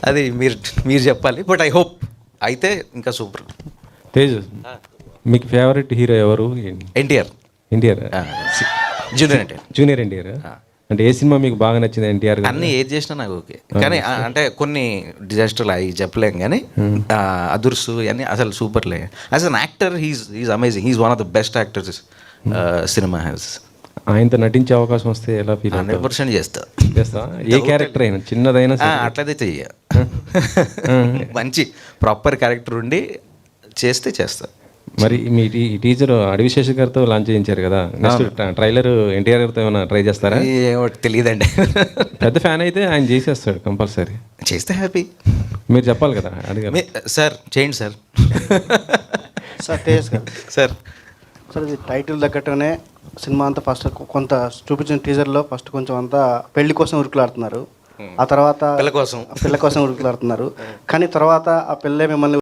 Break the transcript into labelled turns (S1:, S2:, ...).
S1: అది మీరు మీరు చెప్పాలి, బట్ ఐ హోప్ అయితే ఇంకా సూపర్.
S2: తేజ్, మీకు ఫేవరెట్ హీరో ఎవరు?
S1: ఎన్టీఆర్.
S2: ఎన్టీఆర్.
S1: జూనియర్ ఎన్టీఆర్.
S2: జూనియర్ ఎన్టీఆర్. అంటే ఏ సినిమా మీకు బాగా నచ్చింది ఎన్టీఆర్?
S1: అన్నీ ఏది చేసినా నాకు ఓకే, కానీ అంటే కొన్ని డిజాస్టర్లు అవి చెప్పలేం, కానీ అదుర్సు అన్నీ అసలు సూపర్లే. As an actor he's amazing, he's one of the best actors cinema has.
S2: ఆయనతో నటించే అవకాశం వస్తే ఎలా ఫీల్?
S1: 100% చేస్తా.
S2: ఏ క్యారెక్టర్ అయినా, చిన్నదైనా
S1: అట్లయితే చెయ్య. మంచి ప్రాపర్ క్యారెక్టర్ ఉండి చేస్తే చేస్తా.
S2: మరి మీ టీచర్ అడివిశేష్ గారితో లాంచ్ చేయించారు కదా, నెక్స్ట్ ట్రైలర్ ఎన్టీఆర్ గారితో ఏమైనా ట్రై చేస్తారా?
S1: తెలియదండి.
S2: పెద్ద ఫ్యాన్ అయితే ఆయన చేసేస్తాడు కంపల్సరీ.
S1: చేస్తే హ్యాపీ.
S2: మీరు చెప్పాలి కదా, అడిగారు
S1: సార్ చేయండి సార్.
S3: సార్ తేజ్ గారు,
S1: సార్
S3: సార్ ఇది టైటిల్ తగ్గట్టుగానే సినిమా అంతా ఫస్ట్ కొంత చూపించిన టీజర్లో ఫస్ట్ కొంచెం అంతా పెళ్లి కోసం ఉరుకులాడుతున్నారు, ఆ తర్వాత
S1: పిల్ల కోసం
S3: ఉరుకులాడుతున్నారు, కానీ తర్వాత ఆ పిల్లే మిమ్మల్ని